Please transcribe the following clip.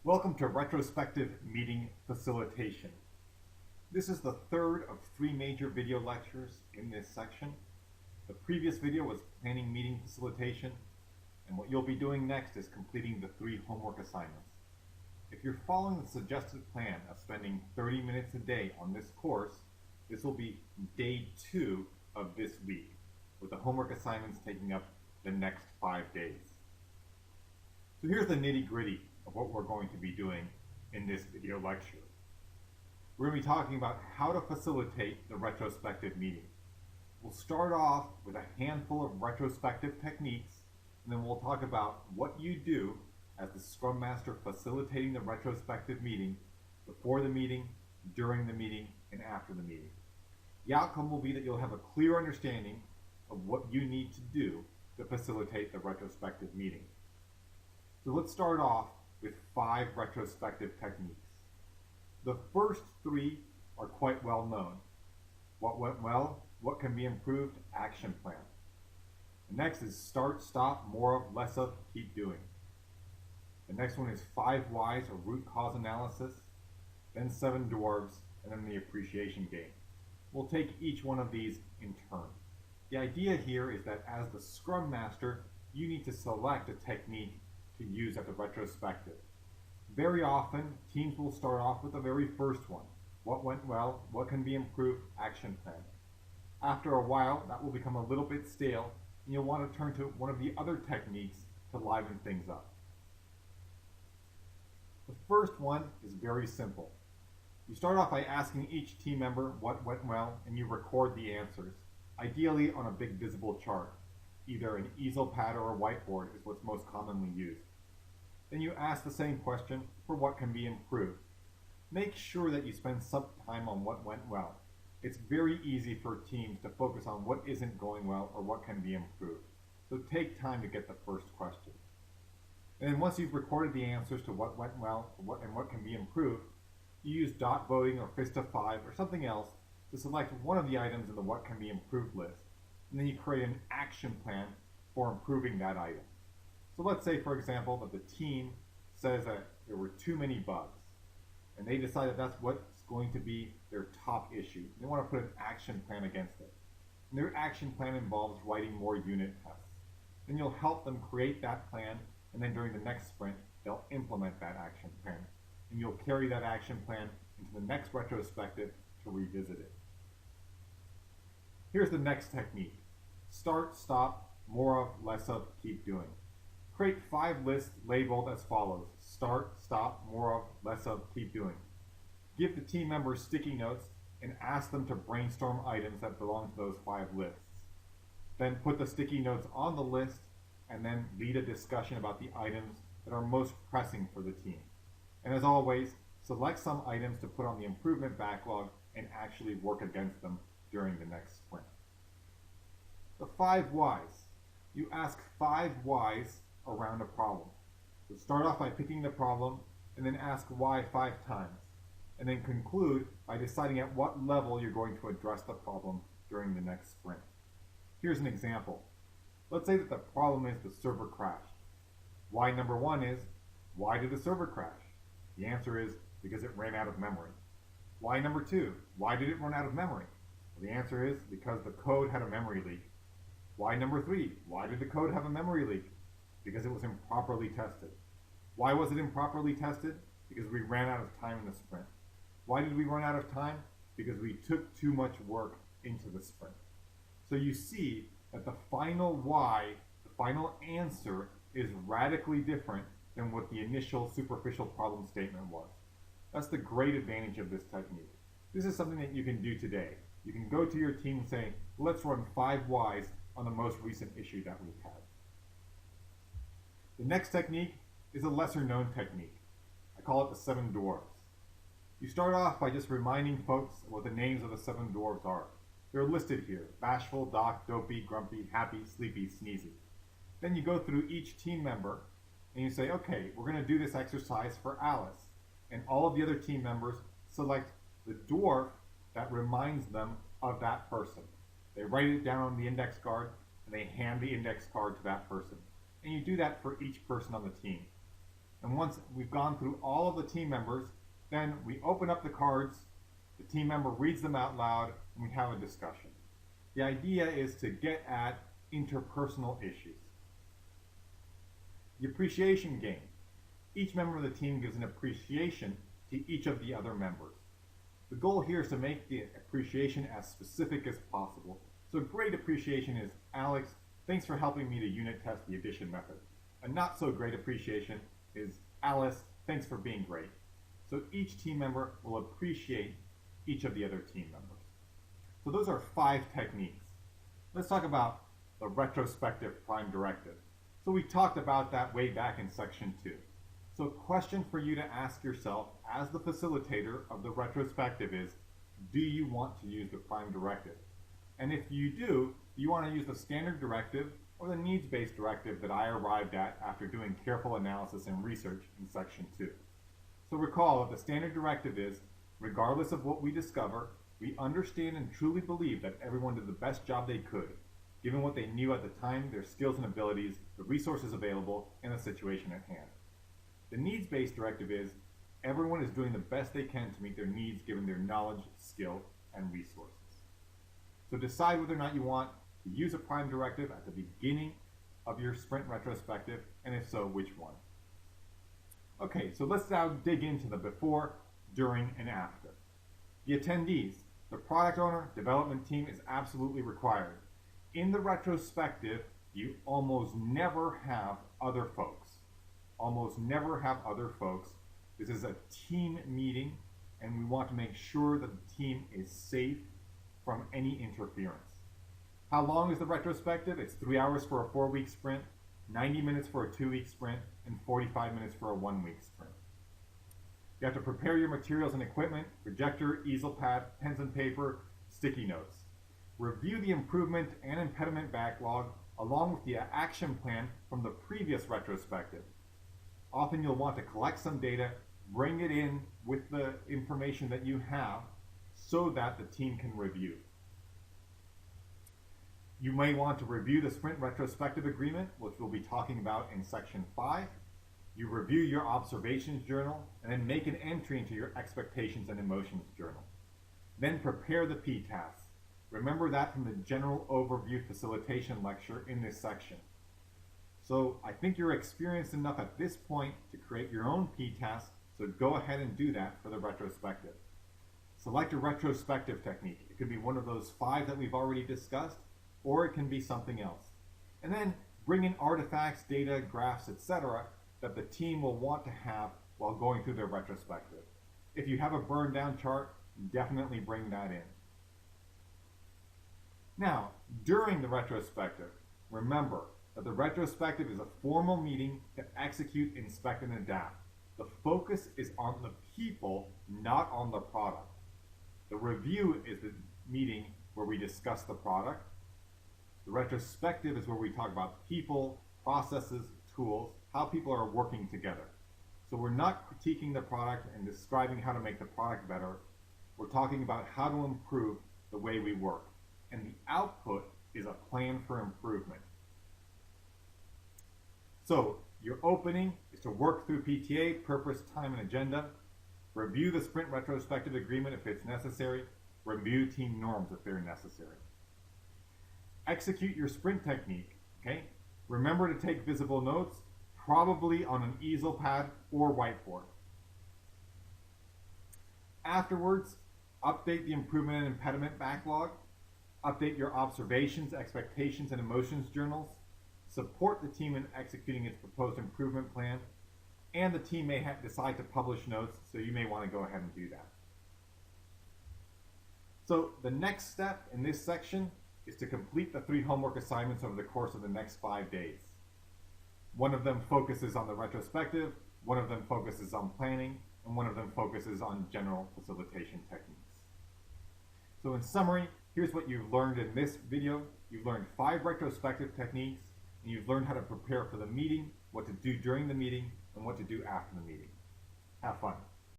Welcome to Retrospective Meeting Facilitation. This is the third of three major video lectures in this section. The previous video was planning meeting facilitation, and what you'll be doing next is completing the three homework assignments. If you're following the suggested plan of spending 30 minutes a day on this course, this will be day 2 of this week, with the homework assignments taking up the next 5 days. So here's the nitty-gritty of what we're going to be doing in this video lecture. We're going to be talking about how to facilitate the retrospective meeting. We'll start off with a handful of retrospective techniques, and then we'll talk about what you do as the Scrum Master facilitating the retrospective meeting, before the meeting, during the meeting, and after the meeting. The outcome will be that you'll have a clear understanding of what you need to do to facilitate the retrospective meeting. So let's start off with 5 retrospective techniques. The first 3 are quite well known. What went well, what can be improved, action plan. The next is start, stop, more of, less of, keep doing. The next one is 5 whys or root cause analysis, then 7 dwarves, and then the appreciation game. We'll take each one of these in turn. The idea here is that as the Scrum Master, you need to select a technique to use at the retrospective. Very often, teams will start off with the very first one. What went well, what can be improved, action plan. After a while, that will become a little bit stale, and you'll want to turn to one of the other techniques to liven things up. The first one is very simple. You start off by asking each team member what went well, and you record the answers, ideally on a big visible chart. Either an easel pad or a whiteboard is what's most commonly used. Then you ask the same question for what can be improved. Make sure that you spend some time on what went well. It's very easy for teams to focus on what isn't going well or what can be improved. So take time to get the first question. And then once you've recorded the answers to what went well and what can be improved, you use dot voting or fist of 5 or something else to select one of the items in the what can be improved list. And then you create an action plan for improving that item. So let's say, for example, that the team says that there were too many bugs, and they decide that that's what's going to be their top issue. They want to put an action plan against it. And their action plan involves writing more unit tests. Then you'll help them create that plan, and then during the next sprint, they'll implement that action plan. And you'll carry that action plan into the next retrospective to revisit it. Here's the next technique. Start, stop, more of, less of, keep doing. Create 5 lists labeled as follows. Start, stop, more of, less of, keep doing. Give the team members sticky notes and ask them to brainstorm items that belong to those 5 lists. Then put the sticky notes on the list and then lead a discussion about the items that are most pressing for the team. And as always, select some items to put on the improvement backlog and actually work against them during the next sprint. The 5 whys. You ask 5 whys around a problem. So start off by picking the problem and then ask why 5 times. And then conclude by deciding at what level you're going to address the problem during the next sprint. Here's an example. Let's say that the problem is the server crashed. Why number 1 is, why did the server crash? The answer is because it ran out of memory. Why number 2, why did it run out of memory? Well, the answer is because the code had a memory leak. Why number 3, why did the code have a memory leak? Because it was improperly tested. Why was it improperly tested? Because we ran out of time in the sprint. Why did we run out of time? Because we took too much work into the sprint. So you see that the final why, the final answer, is radically different than what the initial superficial problem statement was. That's the great advantage of this technique. This is something that you can do today. You can go to your team and say, let's run 5 whys on the most recent issue that we've had. The next technique is a lesser known technique. I call it the 7 dwarves. You start off by just reminding folks what the names of the 7 dwarves are. They're listed here: bashful, doc, dopey, grumpy, happy, sleepy, sneezy. Then you go through each team member and you say, okay, we're going to do this exercise for Alice. And all of the other team members select the dwarf that reminds them of that person. They write it down on the index card and they hand the index card to that person. And you do that for each person on the team. And once we've gone through all of the team members, then we open up the cards, the team member reads them out loud, and we have a discussion. The idea is to get at interpersonal issues. The appreciation game. Each member of the team gives an appreciation to each of the other members. The goal here is to make the appreciation as specific as possible. So great appreciation is, Alex, thanks for helping me to unit test the addition method. A not so great appreciation is, Alice, thanks for being great. So each team member will appreciate each of the other team members. So those are 5 techniques. Let's talk about the retrospective prime directive. So we talked about that way back in section 2. So a question for you to ask yourself as the facilitator of the retrospective is, do you want to use the prime directive? And if you do you want to use the standard directive or the needs-based directive that I arrived at after doing careful analysis and research in section 2. So recall that the standard directive is, regardless of what we discover, we understand and truly believe that everyone did the best job they could, given what they knew at the time, their skills and abilities, the resources available, and the situation at hand. The needs-based directive is, everyone is doing the best they can to meet their needs given their knowledge, skill, and resources. So decide whether or not you want to use a prime directive at the beginning of your sprint retrospective, and if so, which one. Okay, so let's now dig into the before, during, and after. The attendees, the product owner, development team is absolutely required. In the retrospective, you almost never have other folks. Almost never have other folks. This is a team meeting, and we want to make sure that the team is safe from any interference. How long is the retrospective? It's 3 hours for a 4-week sprint, 90 minutes for a 2-week sprint, and 45 minutes for a 1-week sprint. You have to prepare your materials and equipment, projector, easel pad, pens and paper, sticky notes. Review the improvement and impediment backlog along with the action plan from the previous retrospective. Often you'll want to collect some data, bring it in with the information that you have so that the team can review. You may want to review the sprint retrospective agreement, which we'll be talking about in section 5. You review your observations journal and then make an entry into your expectations and emotions journal. Then prepare the P-tasks. Remember that from the general overview facilitation lecture in this section. So I think you're experienced enough at this point to create your own P-task, so go ahead and do that for the retrospective. Select a retrospective technique. It could be one of those 5 that we've already discussed, or it can be something else. And then bring in artifacts, data, graphs, etc. that the team will want to have while going through their retrospective. If you have a burned down chart, definitely bring that in. Now, during the retrospective, remember that the retrospective is a formal meeting to execute, inspect, and adapt. The focus is on the people, not on the product. The review is the meeting where we discuss the product. The retrospective is where we talk about people, processes, tools, how people are working together. So we're not critiquing the product and describing how to make the product better. We're talking about how to improve the way we work. And the output is a plan for improvement. So your opening is to work through PTA, purpose, time, and agenda. Review the sprint retrospective agreement if it's necessary. Review team norms if they're necessary. Execute your sprint technique, okay? Remember to take visible notes, probably on an easel pad or whiteboard. Afterwards, update the improvement and impediment backlog, update your observations, expectations, and emotions journals, support the team in executing its proposed improvement plan, and the team may decide to publish notes, so you may want to go ahead and do that. So the next step in this section is to complete the 3 homework assignments over the course of the next 5 days. One of them focuses on the retrospective, one of them focuses on planning, and one of them focuses on general facilitation techniques. So in summary, here's what you've learned in this video. You've learned 5 retrospective techniques, and you've learned how to prepare for the meeting, what to do during the meeting, and what to do after the meeting. Have fun.